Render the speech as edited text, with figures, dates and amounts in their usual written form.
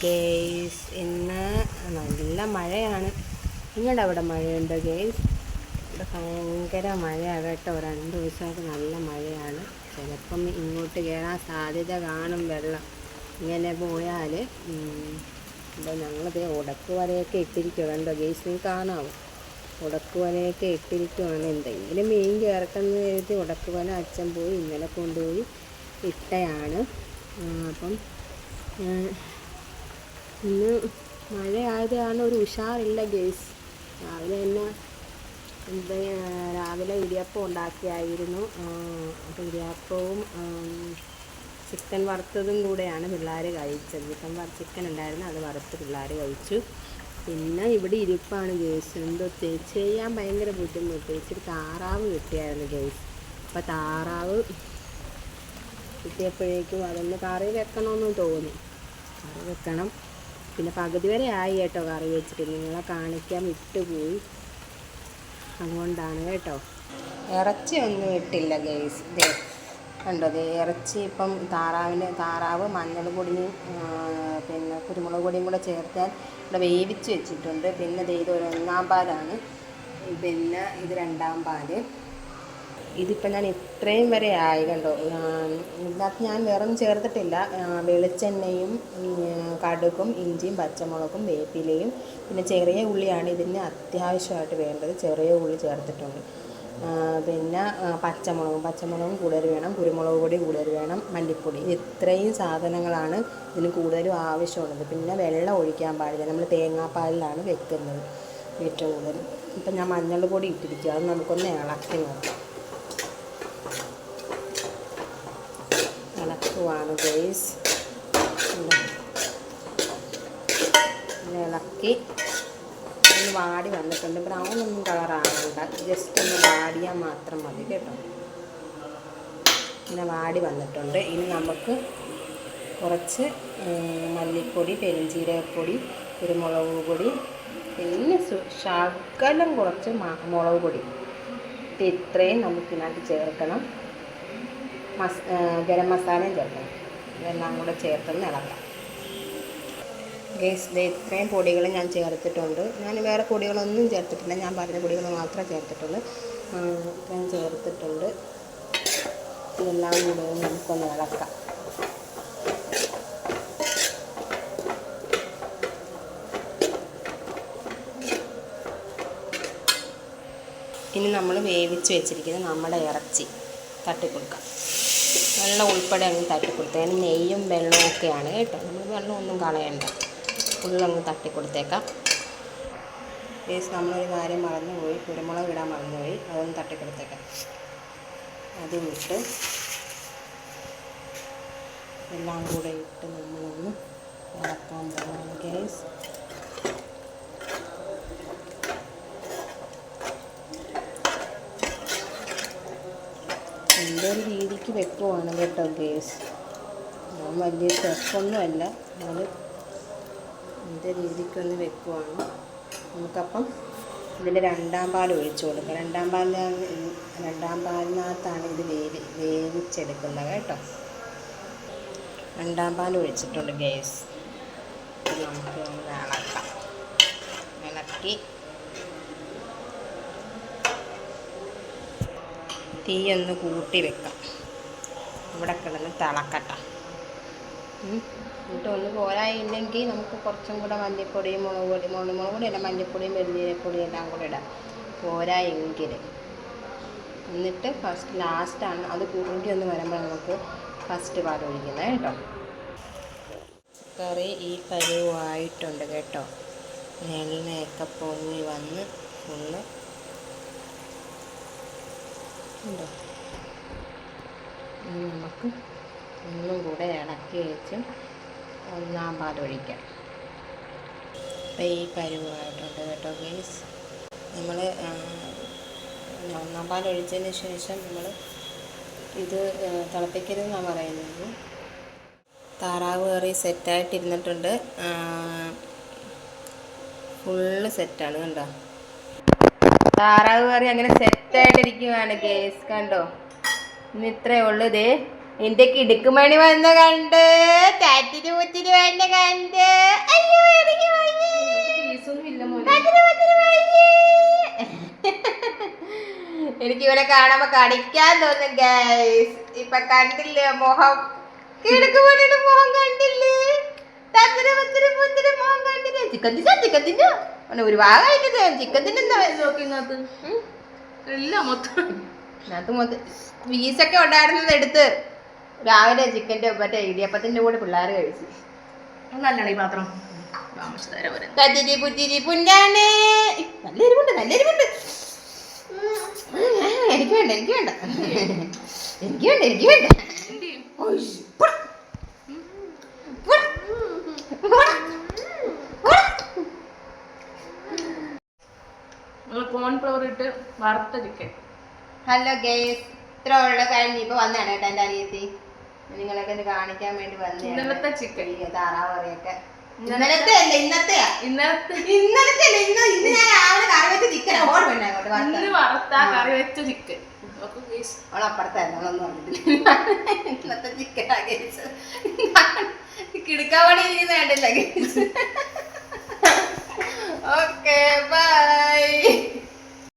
Guys, ഇന്ന് നല്ല മഴയാണ്. നിങ്ങളുടെ അവിടെ മഴയുണ്ടോ ഗേയ്സ്? ഇവിടെ ഭയങ്കര മഴയാണ് കേട്ടോ. 2 ദിവസമായിട്ട് നല്ല മഴയാണ്. ചിലപ്പം ഇങ്ങോട്ട് കയറാൻ സാധ്യത കാണും വെള്ളം. ഇങ്ങനെ പോയാൽ ഇപ്പോൾ ഞങ്ങളിത് ഉടക്ക് വലയൊക്കെ ഇട്ടിരിക്കുക. കണ്ടോ ഗേയ്സ്, നീ കാണാമോ? ഉടക്ക് വലയൊക്കെ ഇട്ടിരിക്കുവാണ്. എന്തെങ്കിലും മീൻ ചേർക്കുന്ന കരുതി ഉടക്ക് വല അച്ഛൻ പോയി ഇന്നലെ കൊണ്ടുപോയി ഇട്ടയാണ്. അപ്പം ഇന്ന് മഴയായത് കാരണം ഒരു ഉഷാറില്ല ഗേയ്സ്. രാവിലെ ഇടിയപ്പം ഉണ്ടാക്കിയായിരുന്നു. അപ്പോൾ ഇടിയപ്പവും ചിക്കൻ വറുത്തതും കൂടെയാണ് പിള്ളേർ കഴിച്ചത്. ചിക്കൻ ഉണ്ടായിരുന്നു, അത് വറുത്ത് പിള്ളേർ കഴിച്ചു. പിന്നെ ഇവിടെ ഇരിപ്പാണ് ഗേയ്സ്. എന്തോ ചെയ്യാൻ ഭയങ്കര ബുദ്ധിമുട്ട്. ഇച്ചിരി താറാവ് കിട്ടിയായിരുന്നു ഗേയ്സ്. അപ്പോൾ താറാവ് കിട്ടിയപ്പോഴേക്കും അതൊന്ന് കറി വെക്കണമെന്ന് തോന്നി. കറി വെക്കണം. പിന്നെ പകുതി വരെ ആയി കേട്ടോ കറി വെച്ചിട്ട്. നിങ്ങളെ കാണിക്കാൻ വിട്ടുപോയി, അതുകൊണ്ടാണ് കേട്ടോ. ഇറച്ചി ഒന്നും ഇട്ടില്ല ഗേയ്സ്. കണ്ടോ, ഇറച്ചി ഇപ്പം താറാവ് മഞ്ഞൾ പൊടിയും പിന്നെ കുരുമുളക് പൊടിയും കൂടെ ചേർത്താൽ ഇവിടെ വേവിച്ച് വെച്ചിട്ടുണ്ട്. പിന്നെ ഇത് 1 പാലാണ്, പിന്നെ ഇത് 2 പാല്. ഇതിപ്പോൾ ഞാൻ ഇത്രയും വരെ ആയി കണ്ടോ. ഇതിനകത്ത് ഞാൻ വേറൊന്നും ചേർത്തിട്ടില്ല. വെളിച്ചെണ്ണയും കടുകും ഇഞ്ചിയും പച്ചമുളകും വേപ്പിലയും പിന്നെ ചെറിയ ഉള്ളിയാണ് ഇതിന് അത്യാവശ്യമായിട്ട് വേണ്ടത്. ചെറിയ ഉള്ളി ചേർത്തിട്ടുണ്ട്. പിന്നെ പച്ചമുളകും കൂടുതൽ വേണം, കുരുമുളക് പൊടി കൂടുതൽ വേണം, മല്ലിപ്പൊടി. ഇത്രയും സാധനങ്ങളാണ് ഇതിന് കൂടുതലും ആവശ്യമുള്ളത്. പിന്നെ വെള്ളം ഒഴിക്കാൻ പാടില്ല. നമ്മൾ തേങ്ങാപ്പാലിലാണ് വെക്കുന്നത് ഏറ്റവും കൂടുതൽ. ഇപ്പം ഞാൻ മഞ്ഞൾ പൊടി ഇട്ടിരിക്കുക. അത് നമുക്കൊന്ന് ഇളക്കി നോക്കാം. ഇളക്കുവാണ് ഗേയ്സ്. ഇളക്കി ഒന്ന് വാടി വന്നിട്ടുണ്ട്. ബ്രൗൺ ഒന്നും കളറാകണ്ട, ജസ്റ്റ് ഒന്ന് വാടിയാൽ മാത്രം മതി കേട്ടോ. ഇങ്ങനെ വാടി വന്നിട്ടുണ്ട്. ഇനി നമുക്ക് കുറച്ച് മല്ലിപ്പൊടി, പെരുംജീരകപ്പൊടി, കുരുമുളക് പൊടി, പിന്നെ ശകലം കുറച്ച് മുളക് പൊടി, ഇത്രയും നമുക്കിതിനകത്ത് ചേർക്കണം. ഗരം മസാലയും ചേർക്കണം. ഇതെല്ലാം കൂടെ ചേർത്തൊന്ന് ഇളക്കാം ഗേയ്സ്. ഇത്രയും പൊടികൾ ഞാൻ ചേർത്തിട്ടുണ്ട്. ഞാൻ വേറെ പൊടികളൊന്നും ചേർത്തിട്ടില്ല, ഞാൻ പറഞ്ഞ പൊടികൾ മാത്രമേ ചേർത്തിട്ടുള്ളൂ. ഇത്രയും ചേർത്തിട്ടുണ്ട്. ഇതെല്ലാം കൂടെ നമുക്കൊന്ന് ഇളക്കാം. ഇനി നമ്മൾ വേവിച്ച് വെച്ചിരിക്കുന്ന നമ്മുടെ ഇറച്ചി തട്ടിക്കൊടുക്കാം. വെള്ളം ഉൾപ്പെടെ അങ്ങ് തട്ടിക്കൊടുത്തേ. നെയ്യും വെള്ളവും ഒക്കെയാണ് കേട്ടോ. നമ്മൾ വെള്ളമൊന്നും കളയണ്ട, ഫുള്ളങ്ങ് തട്ടിക്കൊടുത്തേക്കാം. ഗേയ്സ്, നമ്മളൊരു കാര്യം മറന്നുപോയി, കുരുമുളക് ഇടാൻ മറന്നുപോയി. അതൊന്ന് തട്ടിക്കൊടുത്തേക്കാം. അതും ഇട്ട് എല്ലാം കൂടെ ഇട്ട് നമ്മളൊന്ന് ഇളക്കാൻ പോകണം ഗേയ്സ്. എൻ്റെ ഒരു രീതിക്ക് വെക്കുവാണ് കേട്ടോ ഗേയ്സ്. ഞാൻ വലിയ ഷെഫൊന്നും അല്ല, അത് എൻ്റെ രീതിക്കൊന്ന് വെക്കുവാണ്. നമുക്കപ്പം ഇതിൻ്റെ 2 പാൽ ഒഴിച്ചു കൊടുക്കാം. 2 പാലിനകത്താണ് ഇത് വേവിച്ചെടുക്കുന്നത് കേട്ടോ. 2 പാൽ ഒഴിച്ചിട്ടുണ്ട് ഗേയ്സ്. നമുക്ക് ഇളക്കാം. ഇളക്കി തീയൊന്ന് കൂട്ടി വെക്കാം. ഇവിടെ കിടന്ന് തിളക്കട്ടെ. എന്നിട്ട് ഒന്ന് പോരായില്ലെങ്കിൽ നമുക്ക് കുറച്ചും കൂടെ മല്ലിപ്പൊടിയും മുളക് പൊടി അല്ല, മല്ലിപ്പൊടിയും പെരുംജീരകപ്പൊടിയും എല്ലാം കൂടെ ഇടാം പോരായെങ്കിൽ. എന്നിട്ട് ലാസ്റ്റാണ് അത് കൂട്ടി ഒന്ന് വരുമ്പോൾ നമുക്ക് ഫസ്റ്റ് പാൽ ഒഴിക്കുന്നത് കേട്ടോ. കറി ഈ പരുവായിട്ടുണ്ട് കേട്ടോ. എണ്ണയൊക്കെ പൊങ്ങി വന്ന് ഫുള്ള് ഉണ്ടോ. നമുക്ക് ഒന്നും കൂടെ ഇളക്കി വെച്ച് 1 പാൽ ഒഴിക്കാം. അപ്പോൾ ഈ പരുവായിട്ടുണ്ട് കേട്ടോ ഗേയ്സ്. നമ്മൾ 1 പാൽ ഒഴിച്ചതിന് ശേഷം നമ്മൾ ഇത് തിളപ്പിക്കരുതെന്നാണ് പറയുന്നത്. താറാവ് കറി സെറ്റായിട്ടിരുന്നിട്ടുണ്ട്. ഫുള്ള് സെറ്റാണ് കണ്ടോ. താറാവ് കറി അങ്ങനെ സെറ്റായിട്ടിരിക്കുകയാണ് ഗേയ്സ്. കണ്ടോ, ഇന്ന് ഇത്രയേ ഉള്ളൂ. എന്റെ കിടുക്കുമണി വന്ന കണ്ട് ചാറ്റിന് മുറ്റിന് വന്ന കണ്ട് അയ്യോ എനിക്ക് വയ്യേ. എനിക്ക് ഇവരെ കാണുമ്പോ കടിക്കാൻ തോന്നും ഗൈസ്. ഇപ്പൊ കണ്ടില്ലേ മുഖം, കിടുക്കുമണിയുടെ മുഖം കണ്ടില്ലേ, മുഖം കണ്ടില്ലേ. ചിക്കൻ തിന്നോ ഒരു ഭാഗം കഴിക്കുന്നത് ചിക്കൻ തിന്നുന്ന പീസൊക്കെ ഉണ്ടായിരുന്നത് എടുത്ത് രാവിലെ ചിക്കൻ്റെ മറ്റേ ഇടിയപ്പത്തിൻ്റെ കൂടെ പിള്ളേർ കഴിച്ചു. നല്ലതാണ് ഈ പാത്രം. തജിരി പുറ്റിരി പുന്നാണ്. നല്ല എരിവുണ്ട്, നല്ല എരിവുണ്ട്. എനിക്ക് വേണ്ട, എനിക്ക് വേണ്ട, എനിക്ക് വേണ്ട, എനിക്ക് വേണ്ട. കോൺഫ്ലവർ ഇട്ട് വറുത്ത ചിക്കൻ. ഹലോ ഗേസ്, ഇത്ര ഉള്ള കഴിഞ്ഞ് ഇപ്പൊ വന്നതാണ് കേട്ടോ എൻ്റെ അനിയത്തി. നിങ്ങളൊക്കെ ഒന്ന് കാണിക്കാൻ വേണ്ടി വന്നേ. ഇന്നലത്തെ ചിക്കൻ താറാവ് കറിയൊക്കെ ഇന്നലത്തെ അല്ല, ഇന്നത്തെയാ. ഇന്നലത്തെ ഇന്ന് ഞാൻ രാവിലെ കറി വെച്ച ചിക്കൻ ഇന്ന് വറുത്ത കറി വെച്ച ചിക്കൻ. അവളപ്പുറത്തായിരുന്നു, അവളൊന്നും പറഞ്ഞിട്ടില്ല. ഇന്നത്തെ ചിക്കനാ ഗേസ്. കിടക്കാൻ വേണ്ടി ഇരിക്കുന്ന കണ്ടില്ല ഗേസ്. Okay bye.